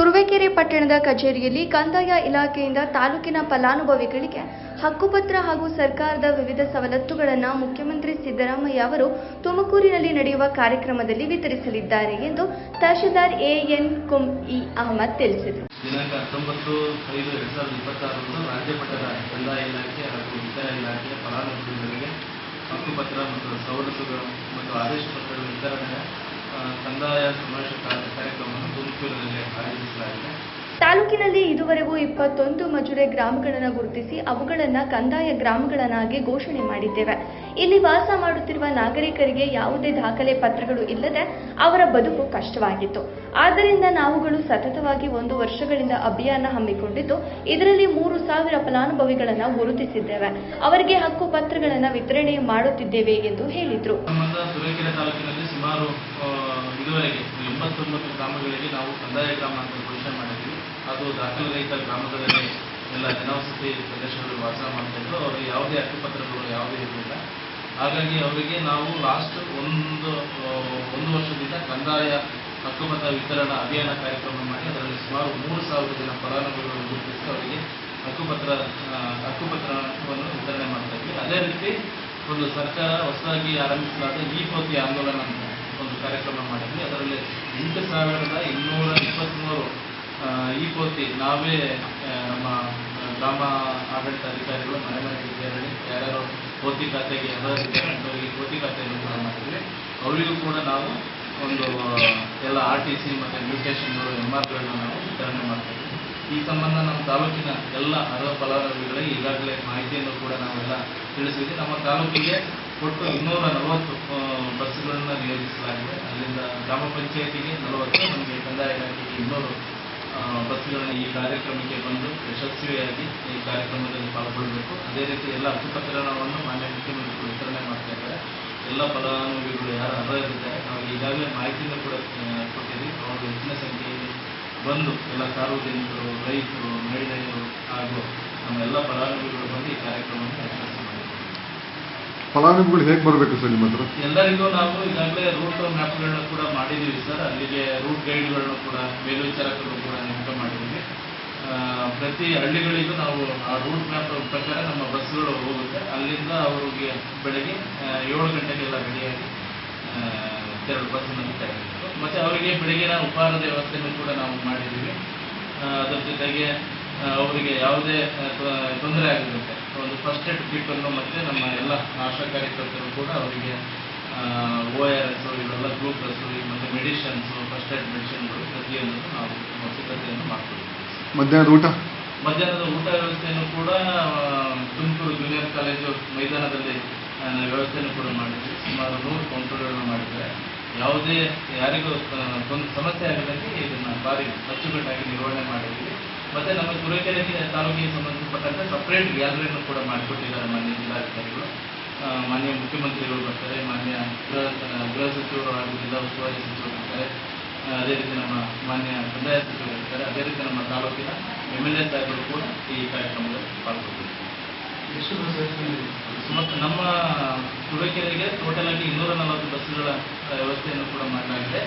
ತುರುವೇಕೆರೆ ಪಟ್ಟಣದ ಕಚೇರಿಯಲ್ಲಿ ಕಂದಾಯ ಇಲಾಖೆಯಿಂದ ತಾಲೂಕಿನ ಫಲಾನುಭವಿಗಳಿಗೆ ಹಕ್ಕುಪತ್ರ ಹಾಗೂ ಸರ್ಕಾರದ ವಿವಿಧ ಸವಲತ್ತುಗಳನ್ನು ಮುಖ್ಯಮಂತ್ರಿ ಸಿದ್ದರಾಮಯ್ಯ ಅವರು ತುಮಕೂರಿನಲ್ಲಿ ನಡೆಯುವ ಕಾರ್ಯಕ್ರಮದಲ್ಲಿ ವಿತರಿಸಲಿದ್ದಾರೆ ಎಂದು ತಹಶೀಲ್ದಾರ್ ಎಎನ್ ಕುಂ.ಇ. ಅಹಮದ್ ತಿಳಿಸಿದರು. ದಿನಾಂಕ 19/5/2026 ರಾಜ್ಯ ಮಟ್ಟದ ಕಂದಾಯ ಇಲಾಖೆ ಹಾಗೂ ವಿತ್ತರ ಇಲಾಖೆಯ ಫಲಾನುಭವಿಗಳಿಗೆ ಹಕ್ಕುಪತ್ರ ಮತ್ತು ಸವಲತ್ತುಗಳು ಮತ್ತು ಆದೇಶ ಪತ್ರಗಳ ವಿತರಣೆಯ ಕಂದಾಯ ಸಮಾವೇಶ ಕಾರ್ಯಕ್ರಮವನ್ನು ತುಮಕೂರಿನಲ್ಲಿ ಆಯೋಜಿಸಲಾಗಿದೆ. ತಾಲೂಕಿನಲ್ಲಿ ಇದುವರೆಗೂ 21 ಮಜುರೆ ಗ್ರಾಮಗಳನ್ನು ಗುರುತಿಸಿ ಅವುಗಳನ್ನು ಕಂದಾಯ ಗ್ರಾಮಗಳನ್ನಾಗಿ ಘೋಷಣೆ ಮಾಡಿದ್ದೇವೆ. ಇಲ್ಲಿ ವಾಸ ಮಾಡುತ್ತಿರುವ ನಾಗರಿಕರಿಗೆ ಯಾವುದೇ ದಾಖಲೆ ಪತ್ರಗಳು ಇಲ್ಲದೆ ಅವರ ಬದುಕು ಕಷ್ಟವಾಗಿತ್ತು. ಆದ್ದರಿಂದ ನಾವುಗಳು ಸತತವಾಗಿ 1 ವರ್ಷಗಳಿಂದ ಅಭಿಯಾನ ಹಮ್ಮಿಕೊಂಡಿದ್ದು ಇದರಲ್ಲಿ 3,000 ಫಲಾನುಭವಿಗಳನ್ನು ಗುರುತಿಸಿದ್ದೇವೆ. ಅವರಿಗೆ ಹಕ್ಕು ಪತ್ರಗಳನ್ನು ವಿತರಣೆ ಮಾಡುತ್ತಿದ್ದೇವೆ ಎಂದು ಹೇಳಿದರು. ತುರುವೇಕೆರೆ ತಾಲೂಕಿನಲ್ಲಿ ಸುಮಾರು ಇದುವರೆಗೆ 89 ಗ್ರಾಮಗಳಿಗೆ ನಾವು ಕಂದಾಯ ಗ್ರಾಮ ಅಂತ ಘೋಷಣೆ ಮಾಡಿದ್ದೀವಿ. ಅದು ದಾಖಲೆ ರಹಿತ ಗ್ರಾಮಗಳಲ್ಲಿ ಎಲ್ಲ ಜನವಸತಿ ಪ್ರದೇಶಗಳು ವಾಸ ಮಾಡ್ತಾಯಿದ್ರು. ಅವರಿಗೆ ಯಾವುದೇ ಹಕ್ಕುಪತ್ರಗಳು ಯಾವುದೇ ಇರಲಿಲ್ಲ. ಹಾಗಾಗಿ ಅವರಿಗೆ ನಾವು ಲಾಸ್ಟ್ ಒಂದು ವರ್ಷದಿಂದ ಕಂದಾಯ ಹಕ್ಕುಪತ್ರ ವಿತರಣಾ ಅಭಿಯಾನ ಕಾರ್ಯಕ್ರಮ ಮಾಡಿ ಅದರಲ್ಲಿ ಸುಮಾರು 3,000 ಜನ ಫಲಾನುಭವಿಗಳನ್ನು ಗುರುತಿಸಿ ಅವರಿಗೆ ಹಕ್ಕುಪತ್ರವನ್ನು ವಿತರಣೆ ಮಾಡ್ತಾ ಇದ್ವಿ. ಅದೇ ರೀತಿ ಒಂದು ಸರ್ಕಾರ ಹೊಸದಾಗಿ ಆರಂಭಿಸಲಾದ ಈ-ಪೋತಿ ಆಂದೋಲನ ಅಂತ ಒಂದು ಕಾರ್ಯಕ್ರಮ ಮಾಡಿದ್ವಿ. ಅದರಲ್ಲಿ 8,223 ಈ-ಪೋತಿ ನಾವೇ ನಮ್ಮ ಗ್ರಾಮ ಆಡಳಿತ ಅಧಿಕಾರಿಗಳು ಮನೆ ಮನೆಗೆ ತೆರಳಿ ಯಾರ್ಯಾರು ಪೋತಿ ಖಾತೆಗೆ ಅರ್ಹರಿದ್ದಾರೆ ಅಂಥವರಿಗೆ ಪೋತಿ ಖಾತೆಯನ್ನು ಕೂಡ ಮಾಡಿದ್ವಿ. ಅವರಿಗೂ ಕೂಡ ನಾವು ಒಂದು ಎಲ್ಲ RTC ಮತ್ತು ಮ್ಯೂಟೇಷನ್ಗಳು MRಗಳನ್ನ ನಾವು ವಿತರಣೆ ಮಾಡ್ತೀವಿ. ಈ ಸಂಬಂಧ ನಮ್ಮ ತಾಲೂಕಿನ ಎಲ್ಲ ಅರ್ಹ ಫಲಾನುಭವಿಗಳಿಗೆ ಈಗಾಗಲೇ ಮಾಹಿತಿಯನ್ನು ಕೂಡ ನಾವೆಲ್ಲ ತಿಳಿಸಿದ್ವಿ. ನಮ್ಮ ತಾಲೂಕಿಗೆ ಒಟ್ಟು 240 ಬಸ್ಸುಗಳನ್ನು ನಿಯೋಜಿಸಲಾಗಿದೆ. ಅಲ್ಲಿಂದ ಗ್ರಾಮ ಪಂಚಾಯತಿಗೆ 40, ನಮಗೆ ಕಂದಾಯ ಇಲಾಖೆಗೆ 200 ಬಸ್ಸುಗಳನ್ನು ಈ ಕಾರ್ಯಕ್ರಮಕ್ಕೆ ಬಂದು ಯಶಸ್ವಿಯಾಗಿ ಈ ಕಾರ್ಯಕ್ರಮದಲ್ಲಿ ಪಾಲ್ಗೊಳ್ಳಬೇಕು. ಅದೇ ರೀತಿ ಎಲ್ಲ ಹಕ್ಕುಪತ್ರವನ್ನು ಮಾನ್ಯ ಮುಖ್ಯಮಂತ್ರಿಗಳು ವಿತರಣೆ ಮಾಡ್ತಾ ಇದ್ದಾರೆ. ಎಲ್ಲ ಫಲಾನುಭವಿಗಳು ಯಾರು ಅರ್ಹರಿದ್ದಾರೆ ನಾವು ಈಗಾಗಲೇ ಮಾಹಿತಿಯನ್ನು ಕೂಡ ಕೊಟ್ಟಿದ್ದೀವಿ. ಅವರು ಹೆಚ್ಚಿನ ಸಂಖ್ಯೆಯಲ್ಲಿ ಬಂದು ಎಲ್ಲ ಸಾರ್ವಜನಿಕರು, ರೈತರು, ಮಹಿಳೆಯರು ಹಾಗೂ ನಮ್ಮ ಎಲ್ಲ ಫಲಾನುಭವಿಗಳು ಬಂದು ಈ ಕಾರ್ಯಕ್ರಮವನ್ನು ಯಶಸ್ವಿ ಮಾಡಿದ್ದಾರೆ. ಫಲಾನುಭವಿಗಳು ಹೇಗೆ ಬರಬೇಕು ಸರ್ ನಿಮ್ಮ ಹತ್ರ? ಎಲ್ಲರಿಗೂ ನಾವು ಈಗಾಗಲೇ ರೂಟ್ ಮ್ಯಾಪ್ಗಳನ್ನ ಕೂಡ ಮಾಡಿದ್ದೀವಿ ಸರ್. ಅಲ್ಲಿಗೆ ರೂಟ್ ಗೈಡ್ಗಳನ್ನು ಕೂಡ ಮೇಲ್ವಿಚಾರಕರು ಕೂಡ ನೇಮಕ ಮಾಡಿದ್ದೀವಿ. ಪ್ರತಿ ಹಳ್ಳಿಗಳಿಗೂ ನಾವು ಆ ರೂಟ್ ಮ್ಯಾಪ್ ಪ್ರಕಾರ ನಮ್ಮ ಬಸ್ಸುಗಳು ಹೋಗುತ್ತೆ. ಅಲ್ಲಿಂದ ಅವರಿಗೆ ಬೆಳಗ್ಗೆ 7 ಗಂಟೆಗೆಲ್ಲ ರೆಡಿಯಾಗಿ 2 ಬಸ್ಸಿನಲ್ಲಿ ತೆರಳಬೇಕು. ಮತ್ತು ಅವರಿಗೆ ಬೆಳಗಿನ ಉಪಹಾರದ ವ್ಯವಸ್ಥೆಯನ್ನು ಕೂಡ ನಾವು ಮಾಡಿದ್ದೀವಿ. ಅದರ ಜೊತೆಗೆ ಅವರಿಗೆ ಯಾವುದೇ ತೊಂದರೆ ಆಗಿರುತ್ತೆ ಒಂದು ಫಸ್ಟ್ ಏಡ್ ಕಿಟ್ಟನ್ನು ಮತ್ತು ನಮ್ಮ ಎಲ್ಲ ಆಶಾ ಕಾರ್ಯಕರ್ತರು ಕೂಡ ಅವರಿಗೆ ORS ಇವೆಲ್ಲ ಗ್ಲೂಕೋಸು ಮತ್ತು ಮೆಡಿಷನ್ಸು, ಫಸ್ಟ್ ಏಡ್ ಮೆಡಿಷನ್ಗಳು ಪ್ರತಿಯೊಂದು ನಾವು ಸಿದ್ಧತೆಯನ್ನು ಮಾಡ್ಕೊಳ್ತೀವಿ. ಮಧ್ಯಾಹ್ನದ ಊಟ ವ್ಯವಸ್ಥೆಯನ್ನು ಕೂಡ ತುಮಕೂರು ಜೂನಿಯರ್ ಕಾಲೇಜು ಮೈದಾನದಲ್ಲಿ ವ್ಯವಸ್ಥೆಯನ್ನು ಕೂಡ ಮಾಡಿದ್ವಿ. ಸುಮಾರು 100 ಕೌಂಟರ್ಗಳನ್ನು ಮಾಡಿದ್ದಾರೆ. ಯಾವುದೇ ಯಾರಿಗೂ ಸಮಸ್ಯೆ ಆಗದಂತೆ ಇದನ್ನು ಭಾರಿ ಅಚ್ಚುಕಟ್ಟಾಗಿ ನಿರ್ವಹಣೆ ಮಾಡಿದ್ದೀವಿ. ಮತ್ತು ನಮ್ಮ ತುರುವೇಕೆರೆ ತಾಲೂಕಿಗೆ ಸಂಬಂಧಪಟ್ಟಂತೆ ಸಪ್ರೇಟ್ ಗ್ಯಾಲರಿಯನ್ನು ಕೂಡ ಮಾಡಿಕೊಟ್ಟಿದ್ದಾರೆ ಮಾನ್ಯ ಜಿಲ್ಲಾಧಿಕಾರಿಗಳು. ಮಾನ್ಯ ಮುಖ್ಯಮಂತ್ರಿಗಳು ಬರ್ತಾರೆ, ಮಾನ್ಯ ಗೃಹ ಸಚಿವರು ಹಾಗೂ ಜಿಲ್ಲಾ ಉಸ್ತುವಾರಿ ಸಚಿವರು ಇರ್ತಾರೆ. ಅದೇ ರೀತಿ ನಮ್ಮ ಮಾನ್ಯ ಕಂದಾಯ ಸಚಿವರು ಇರ್ತಾರೆ. ಅದೇ ರೀತಿ ನಮ್ಮ ತಾಲೂಕಿನ MLA ಸಾಹೇಬರು ಕೂಡ ಈ ಕಾರ್ಯಕ್ರಮದಲ್ಲಿ ಪಾಲ್ಗೊಳ್ತಾರೆ. ಮತ್ತು ನಮ್ಮ ತುರುವೇಕೆರೆಗೆ ಟೋಟಲ್ ಆಗಿ 240 ಬಸ್ಸುಗಳ ವ್ಯವಸ್ಥೆಯನ್ನು ಕೂಡ ಮಾಡಲಾಗಿದೆ.